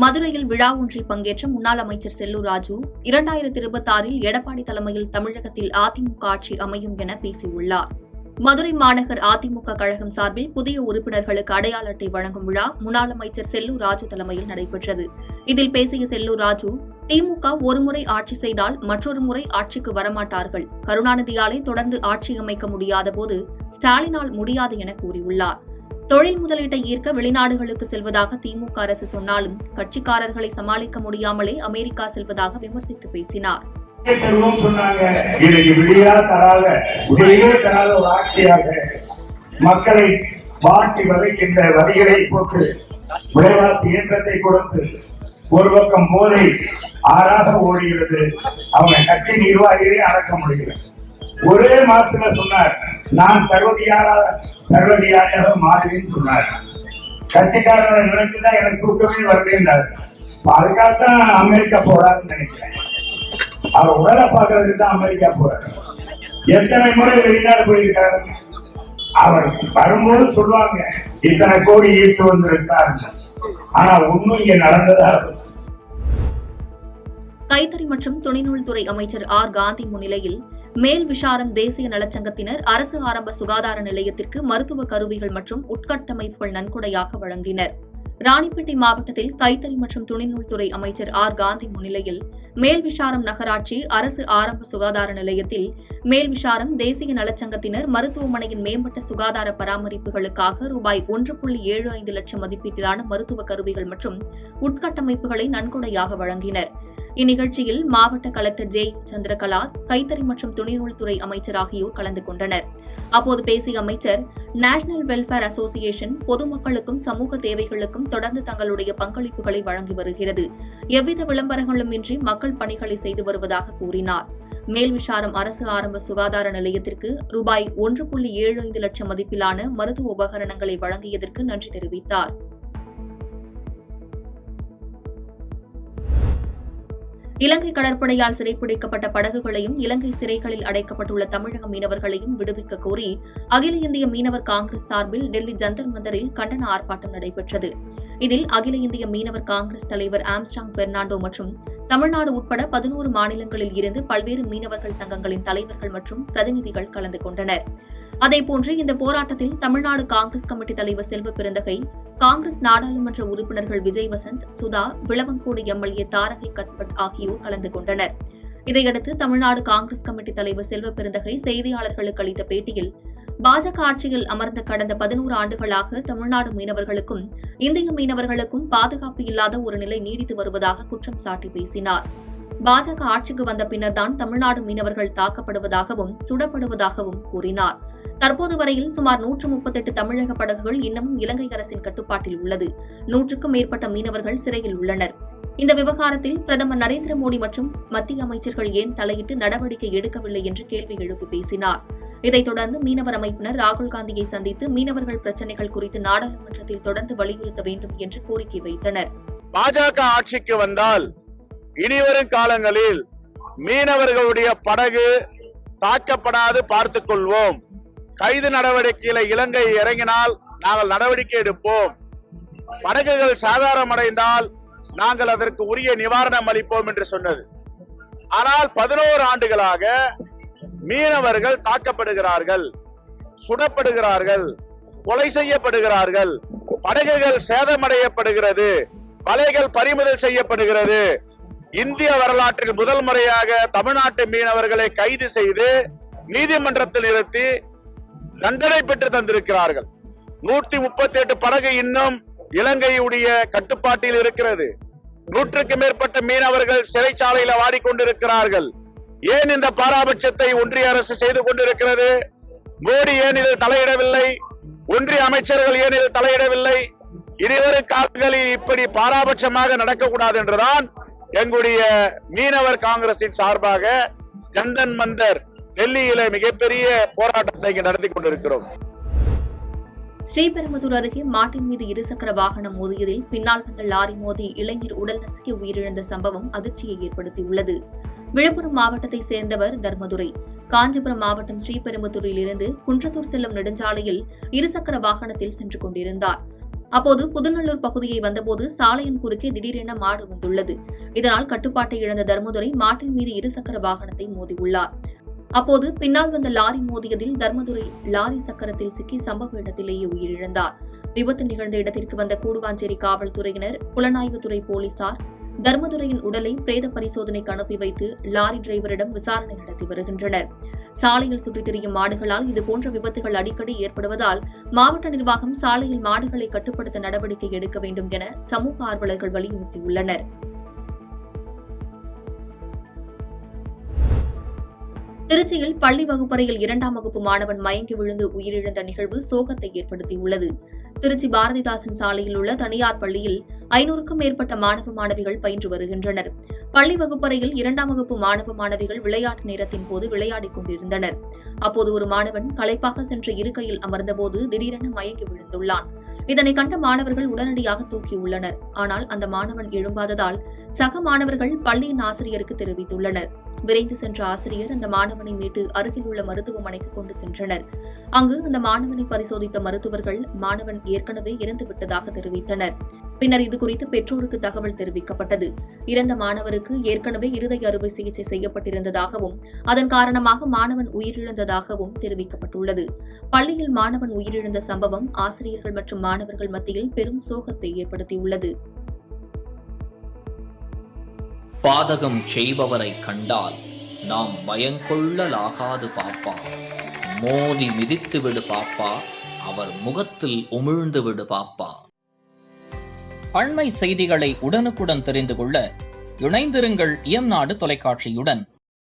மதுரையில் விழா ஒன்றில் பங்கேற்ற முன்னாள் அமைச்சர் செல்லூர் ராஜு 2026 எடப்பாடி தலைமையில் தமிழகத்தில் அதிமுக ஆட்சி அமையும் என பேசியுள்ளார். மதுரை மாநகர் அதிமுக கழகம் சார்பில் புதிய உறுப்பினர்களுக்கு அடையாள அட்டை வழங்கும் விழா முன்னாள் அமைச்சர் செல்லூர் ராஜு தலைமையில் நடைபெற்றது. இதில் பேசிய செல்லூர் ராஜு, திமுக ஒருமுறை ஆட்சி செய்தால் மற்றொரு முறை ஆட்சிக்கு வரமாட்டார்கள். கருணாநிதியாலே தொடர்ந்து ஆட்சி அமைக்க முடியாத போது ஸ்டாலினால் முடியாது என கூறியுள்ளார். தொழில் முதலீட்டை ஈர்க்க வெளிநாடுகளுக்கு செல்வதாக திமுக அரசு சொன்னாலும் கட்சிக்காரர்களை சமாளிக்க முடியாமலே அமெரிக்கா செல்வதாக விமர்சித்து பேசினார். ஒரு ஆட்சியாக மக்களை வாட்டி வதைக்கின்ற வரிகளை போட்டு விலைவாசி இயக்கத்தை கொடுத்து ஒரு பக்கம் போதை ஆறாக ஓடுகிறது. அவங்க கட்சி நிர்வாகிகளை அடக்க முடியல. ஒரே மாசத்துல சொன்னார், நான் சர்வதியாராக மாறுவேன்னு சொன்னார். கட்சிக்காரர்களை நினைச்சுதான் எனக்கு தூக்கமே வரவேண்டார். அதுக்காகத்தான் அமெரிக்கா போறாருன்னு நினைக்கிறேன். அவர் உடலை பார்க்கறதுக்கு தான் அமெரிக்கா போறாரு. எத்தனை முறை வெளிநாடு போயிருக்காரு. அவர் வரும்போது சொல்லுவாங்க இத்தனை கோடி ஈர்த்து வந்திருக்காரு. ஆனா ஒண்ணும் இங்க நடந்ததா. கைத்தறி மற்றும் துணிநூல் துறை அமைச்சர் ஆர் காந்தி முன்னிலையில் மேல் விஷாரம் தேசிய நலச்சங்கத்தினர் அரசு ஆரம்ப சுகாதார நிலையத்திற்கு மருத்துவ கருவிகள் மற்றும் உட்கட்டமைப்புகள் நன்கொடையாக வழங்கினர். ராணிப்பேட்டை மாவட்டத்தில் கைத்தறி மற்றும் துணிநூல் துறை அமைச்சர் ஆர் காந்தி முன்னிலையில் மேல் விஷாரம் நகராட்சி அரசு ஆரம்ப சுகாதார நிலையத்தில் மேல் விஷாரம் தேசிய நலச்சங்கத்தினர் மருத்துவமனையின் மேம்பட்ட சுகாதார பராமரிப்புகளுக்காக ரூபாய் 1.75 லட்சம் மதிப்பீட்டிலான மருத்துவ கருவிகள் மற்றும் உட்கட்டமைப்புகளை நன்கொடையாக வழங்கினர். இந்நிகழ்ச்சியில் மாவட்ட கலெக்டர் ஜே சந்திரகலா, கைத்தறி மற்றும் துணிநூல் துறை அமைச்சர் ஆகியோர் கலந்து கொண்டனர். அப்போது பேசிய அமைச்சர், நேஷனல் வெல்ஃபேர் அசோசியேஷன் பொதுமக்களுக்கும் சமூக தேவைகளுக்கும் தொடர்ந்து தங்களுடைய பங்களிப்புகளை வழங்கி வருகிறது. எவ்வித விளம்பரங்களும் இன்றி மக்கள் பணிகளை செய்து வருவதாக கூறினார். மேல் விஷாரம் அரசு ஆரம்ப சுகாதார நிலையத்திற்கு ரூபாய் 1.75 லட்சம் மதிப்பிலான மருத்துவ உபகரணங்களை வழங்கியதற்கு நன்றி தெரிவித்தார். இலங்கை கடற்படையால் சிறைப்பிடிக்கப்பட்ட படகுகளையும் இலங்கை சிறைகளில் அடைக்கப்பட்டுள்ள தமிழக மீனவர்களையும் விடுவிக்க கோரி அகில இந்திய மீனவர் காங்கிரஸ் சார்பில் டெல்லி ஜந்தர் மந்தரில் கண்டன ஆர்ப்பாட்டம் நடைபெற்றது. இதில் அகில இந்திய மீனவர் காங்கிரஸ் தலைவர் ஆம்ஸ்ட்ராங் பெர்னாண்டோ மற்றும் தமிழ்நாடு உட்பட 11 மாநிலங்களில் இருந்து பல்வேறு மீனவர்கள் சங்கங்களின் தலைவர்கள் மற்றும் பிரதிநிதிகள் கலந்து கொண்டனர். அதேபோன்று இந்த போராட்டத்தில் தமிழ்நாடு காங்கிரஸ் கமிட்டி தலைவர் செல்வ பெருந்தகை, காங்கிரஸ் நாடாளுமன்ற உறுப்பினர்கள் விஜய் வசந்த், சுதா, விளவங்கோடு எம்எல்ஏ தாரகை கத்பட் ஆகியோர் கலந்து கொண்டனர். இதையடுத்து தமிழ்நாடு காங்கிரஸ் கமிட்டி தலைவர் செல்வ பெருந்தகை செய்தியாளர்களுக்கு அளித்த பேட்டியில், பாஜக ஆட்சியில் அமர்ந்த கடந்த 11 ஆண்டுகளாக தமிழ்நாடு மீனவர்களுக்கும் இந்திய மீனவர்களுக்கும் பாதுகாப்பு இல்லாத ஒரு நிலை நீடித்து வருவதாக குற்றம் சாட்டி பேசினார். பாஜக ஆட்சிக்கு வந்த பின்னர்தான் தமிழ்நாடு மீனவர்கள் தாக்கப்படுவதாகவும் சுடப்படுவதாகவும் கூறினார். தற்போது வரையில் சுமார் 138 தமிழக படகுகள் இன்னமும் இலங்கை அரசின் கட்டுப்பாட்டில் உள்ளது. 100க்கும் மேற்பட்ட மீனவர்கள் சிறையில் உள்ளனர். இந்த விவகாரத்தில் பிரதமர் நரேந்திர மோடி மற்றும் மத்திய அமைச்சர்கள் ஏன் தலையிட்டு நடவடிக்கை எடுக்கவில்லை என்று கேள்வி எழுப்பி பேசினார். இதைத் தொடர்ந்து மீனவர் அமைப்பினர் ராகுல் காந்தியை சந்தித்து மீனவர்கள் பிரச்சினைகள் குறித்து நாடாளுமன்றத்தில் தொடர்ந்து வலியுறுத்த வேண்டும் என்று கோரிக்கை வைத்தனர். பாஜக ஆட்சிக்கு வந்தால் இனிவரும் காலங்களில் மீனவர்களுடைய படகு தாக்கப்படாது பார்த்துக் கொள்வோம். கைது நடவடிக்கையில இலங்கை இறங்கினால் நாங்கள் நடவடிக்கை எடுப்போம். படகுகள் சாதாரணமடைந்தால் நாங்கள் அதற்கு உரிய நிவாரணம் அளிப்போம் என்று சொன்னது. ஆனால் 11 ஆண்டுகளாக மீனவர்கள் தாக்கப்படுகிறார்கள், சுடப்படுகிறார்கள், கொலை செய்யப்படுகிறார்கள், படகுகள் சேதமடையப்படுகிறது, வலைகள் பறிமுதல் செய்யப்படுகிறது. இந்திய வரலாற்றில் முதல் முறையாக தமிழ்நாட்டு மீனவர்களை கைது செய்து நீதிமன்றத்தில் நிறுத்தி தண்டனை பெற்று தந்திருக்கிறார்கள். 138 படகு இன்னும் இலங்கையுடைய கட்டுப்பாட்டில் இருக்கிறது. 100க்கும் மேற்பட்ட மீனவர்கள் சிறைச்சாலையில வாடிக்கொண்டிருக்கிறார்கள். ஏன் இந்த பாராபட்சத்தை ஒன்றிய அரசு செய்து கொண்டிருக்கிறது? மோடி ஏன் இதில் தலையிடவில்லை? ஒன்றிய அமைச்சர்கள் ஏன் இதில் தலையிடவில்லை? இனிவரும் காலங்களில் இப்படி பாராபட்சமாக நடக்கக்கூடாது என்றுதான் எங்களுடைய மீனவர் காங்கிரசின் சார்பாக ஜந்தர் மந்தர் டெல்லியில மிகப்பெரிய போராட்டத்தை இங்கு நடத்தி கொண்டிருக்கிறோம். ஸ்ரீபெரும்புதூர் அருகே மாட்டின் மீது இருசக்கர வாகனம் மோதியதில் பின்னால் வந்த லாரி மோதி இளைஞர் உடல் நசுக்கி உயிரிழந்த சம்பவம் அதிர்ச்சியை ஏற்படுத்தியுள்ளது. விழுப்புரம் மாவட்டத்தை சேர்ந்தவர் தர்மதுரை. காஞ்சிபுரம் மாவட்டம் ஸ்ரீபெரும்புதூரில் இருந்து குன்றத்தூர் செல்லும் நெடுஞ்சாலையில் இருசக்கர வாகனத்தில் சென்று கொண்டிருந்தார். அப்போது புதுநல்லூர் பகுதியை வந்தபோது சாலையின் குறுக்கே திடீரென மாடு வந்துள்ளது. இதனால் கட்டுப்பாட்டை இழந்த தர்மதுரை மாட்டின் மீது இருசக்கர வாகனத்தை மோதியுள்ளார். அப்போது பின்னால் வந்த லாரி மோதியதில் தர்மதுரை லாரி சக்கரத்தில் சிக்கி சம்பவ இடத்திலேயே உயிரிழந்தார். விபத்து நிகழ்ந்த இடத்திற்கு வந்த கூடுவாஞ்சேரி காவல்துறையினர், புலனாய்வுத்துறை போலீசார் தர்மதுரையின் உடலை பிரேத பரிசோதனைக்கு அனுப்பி வைத்து லாரி டிரைவரிடம் விசாரணை நடத்தி வருகின்றனர். சாலையில் சுற்றித் திரியும் மாடுகளால் இதுபோன்ற விபத்துகள் அடிக்கடி ஏற்படுவதால் மாவட்ட நிர்வாகம் சாலையில் மாடுகளை கட்டுப்படுத்த நடவடிக்கை எடுக்க வேண்டும் என சமூக ஆர்வலர்கள் வலியுறுத்தியுள்ளனர். திருச்சியில் பள்ளி வகுப்பறையில் 2ஆம் வகுப்பு மாணவன் மயங்கி விழுந்து உயிரிழந்த நிகழ்வு சோகத்தை ஏற்படுத்தியுள்ளது. திருச்சி பாரதிதாசன் சாலையில் உள்ள தனியார் பள்ளியில் 500க்கும் மேற்பட்ட மாணவ மாணவிகள் பயின்று வருகின்றனர். பள்ளி வகுப்பறையில் 2ஆம் வகுப்பு மாணவ மாணவிகள் விளையாட்டு நேரத்தின் போது விளையாடிக் கொண்டிருந்தனர். அப்போது ஒரு மாணவன் களைப்பாக சென்ற இருக்கையில் அமர்ந்தபோது திடீரென மயங்கி விழுந்துள்ளான். இதனை கண்ட மாணவர்கள் உடனடியாக தூக்கியுள்ளனர். ஆனால் அந்த மாணவன் எழும்பாததால் சக மாணவர்கள் பள்ளியின் ஆசிரியருக்கு தெரிவித்துள்ளனர். விரைந்து சென்ற ஆசிரியர் அந்த மாணவனை மீட்டு அருகில் உள்ள மருத்துவமனைக்கு கொண்டு சென்றனர். அங்கு அந்த மாணவனை பரிசோதித்த மருத்துவர்கள் மாணவன் ஏற்கனவே இறந்துவிட்டதாக தெரிவித்தனர். பின்னர் இதுகுறித்து பெற்றோருக்கு தகவல் தெரிவிக்கப்பட்டது. இறந்த மாணவருக்கு ஏற்கனவே இருதய அறுவை சிகிச்சை செய்யப்பட்டிருந்ததாகவும் அதன் காரணமாக மாணவன் உயிரிழந்ததாகவும் தெரிவிக்கப்பட்டுள்ளது. பள்ளியில் மாணவன் உயிரிழந்த சம்பவம் ஆசிரியர்கள் மற்றும் மாணவர்கள் மத்தியில் பெரும் சோகத்தை ஏற்படுத்தியுள்ளது. பாதகம் செய்பவரை கண்டால் நாம் பயங்கொள்ளலாகாது பாப்பா, மோதி மிதித்து விடு பாப்பா, அவர் முகத்தில் உமிழ்ந்து விடு பாப்பா. அண்மை செய்திகளை உடனுக்குடன் தெரிந்து கொள்ள இணைந்திருங்கள் இயம்நாடு தொலைக்காட்சியுடன்.